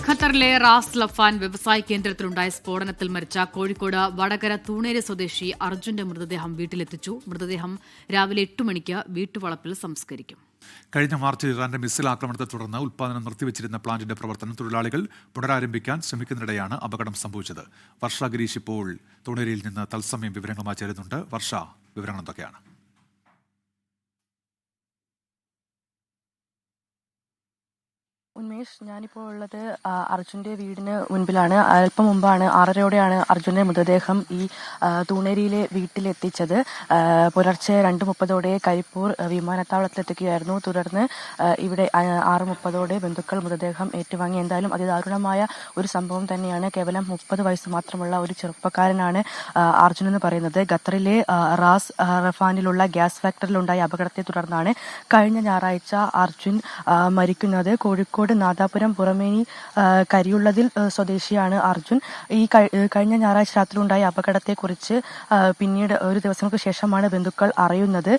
ഖത്തറിലെ Ras Laffan വ്യവസായ കേന്ദ്രത്തിലുണ്ടായ സ്ഫോടനത്തിൽ മരിച്ച കോഴിക്കോട് വടകര തൂണേരി സ്വദേശി അർജുന്റെ മൃതദേഹം വീട്ടിലെത്തിച്ചു. മൃതദേഹം രാവിലെ 8 മണിക്ക് വീട്ടുവളപ്പിൽ സംസ്കരിക്കും. കഴിഞ്ഞ മാർച്ചിൽ ഇറാന്റെ മിസൈൽ ആക്രമണത്തെ തുടർന്ന് ഉൽപ്പാദനം നിർത്തിവച്ചിരുന്ന പ്ലാന്റിന്റെ പ്രവർത്തനം തൊഴിലാളികൾ പുനരാരംഭിക്കാൻ ശ്രമിക്കുന്നതിനിടെയാണ് അപകടം സംഭവിച്ചത്. വർഷ ഗിരീഷ് ഇപ്പോൾ തൂണേരിയിൽ നിന്ന് തത്സമയം വിവരങ്ങളുമായി ചേരുന്നുണ്ട്. വർഷ, വിവരങ്ങൾ എന്തൊക്കെയാണ്? ഉന്മേഷ്, ഞാനിപ്പോൾ ഉള്ളത് അർജുൻ്റെ വീടിന് മുൻപിലാണ്. അല്പം മുമ്പാണ് 6:30യോടെയാണ് അർജുൻ്റെ മൃതദേഹം ഈ തൂണേരിയിലെ വീട്ടിലെത്തിച്ചത്. പുലർച്ചെ 2:30ഓടെ കരിപ്പൂർ വിമാനത്താവളത്തിലെത്തിക്കുകയായിരുന്നു. തുടർന്ന് ഇവിടെ 6:30ഓടെ ബന്ധുക്കൾ മൃതദേഹം ഏറ്റുവാങ്ങി. എന്തായാലും അതിദാരുണമായ ഒരു സംഭവം തന്നെയാണ്. കേവലം 30 വയസ്സ് മാത്രമുള്ള ഒരു ചെറുപ്പക്കാരനാണ് അർജുൻ എന്ന് പറയുന്നത്. ഖത്തറിലെ റാസ് റഫാനിലുള്ള ഗ്യാസ് ഫാക്ടറിയിലുണ്ടായ അപകടത്തെ തുടർന്നാണ് കഴിഞ്ഞ ഞായറാഴ്ച അർജുൻ മരിക്കുന്നത്. കോഴിക്കോട് നാദാപുരം പുറമേനി കരിയുള്ളതിൽ സ്വദേശിയാണ് അർജുൻ. ഈ കഴിഞ്ഞ ഞായറാഴ്ച രാത്രിയിലുണ്ടായ അപകടത്തെക്കുറിച്ച് പിന്നീട് ഒരു ദിവസങ്ങൾക്ക് ശേഷമാണ് ബന്ധുക്കൾ അറിയുന്നത്.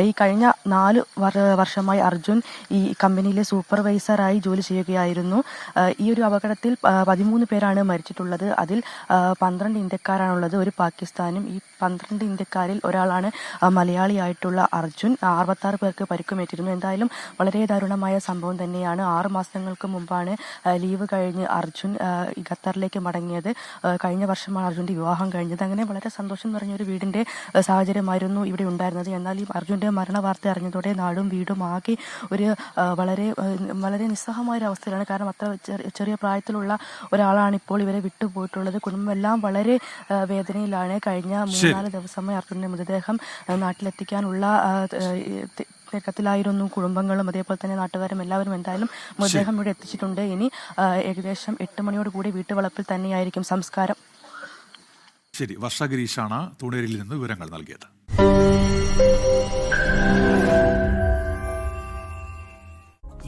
ഈ കഴിഞ്ഞ 4 വർഷമായി അർജുൻ ഈ കമ്പനിയിലെ സൂപ്പർവൈസറായി ജോലി ചെയ്യുകയായിരുന്നു. ഈ ഒരു അപകടത്തിൽ 13 പേരാണ് മരിച്ചിട്ടുള്ളത്. അതിൽ 12 ഇന്ത്യക്കാരാണുള്ളത്, ഒരു പാകിസ്ഥാനും. ഈ 12 ഇന്ത്യക്കാരിൽ ഒരാളാണ് മലയാളിയായിട്ടുള്ള അർജുൻ. 66 പേർക്ക് പരിക്കുമേറ്റിരുന്നു. എന്തായാലും വളരെ ദാരുണമായ സംഭവം തന്നെയാണ്. 6 മാസങ്ങൾക്ക് മുമ്പാണ് ലീവ് കഴിഞ്ഞ് അർജുൻ ഖത്തറിലേക്ക് മടങ്ങിയത്. കഴിഞ്ഞ വർഷമാണ് അർജുൻ്റെ വിവാഹം കഴിഞ്ഞത്. അങ്ങനെ വളരെ സന്തോഷം നിറഞ്ഞൊരു വീടിൻ്റെ സാഹചര്യമായിരുന്നു ഇവിടെ ഉണ്ടായിരുന്നത്. എന്നാൽ ഈ അർജുൻ്റെ മരണ വാർത്ത അറിഞ്ഞതോടെ നാടും വീടും ആകെ ഒരു വളരെ നിസ്സഹമായ ഒരു അവസ്ഥയിലാണ്. കാരണം അത്ര ചെറിയ പ്രായത്തിലുള്ള ഒരാളാണ് ഇപ്പോൾ ഇവരെ വിട്ടുപോയിട്ടുള്ളത്. കുടുംബമെല്ലാം വളരെ വേദനയിലാണ്. കഴിഞ്ഞ 3-4 ദിവസമായി അർജുൻ്റെ മൃതദേഹം നാട്ടിലെത്തിക്കാനുള്ള തിരക്കത്തിലായിരുന്നു കുടുംബങ്ങളും അതേപോലെ തന്നെ നാട്ടുകാരും എല്ലാവരും. എന്തായാലും മൃതദേഹം ഇവിടെ എത്തിച്ചിട്ടുണ്ട്. ഇനി ഏകദേശം 8 മണിയോടുകൂടി വീട്ടുവളപ്പിൽ തന്നെയായിരിക്കും സംസ്കാരം. ശരി, വർഷ ഗിരീഷാണ് തൂണേരിയിൽ നിന്ന് വിവരങ്ങൾ നൽകിയത്.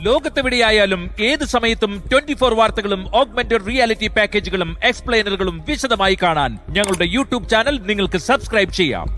ലോകത്തെവിടെയായാലും ഏത് സമയത്തും 24 വാർത്തകളും ഓഗ്മെന്റഡ് റിയാലിറ്റി പാക്കേജുകളും എക്സ്പ്ലെയിനറുകളും വിശദമായി കാണാൻ ഞങ്ങളുടെ യൂട്യൂബ് ചാനൽ നിങ്ങൾക്ക് സബ്സ്ക്രൈബ് ചെയ്യാം.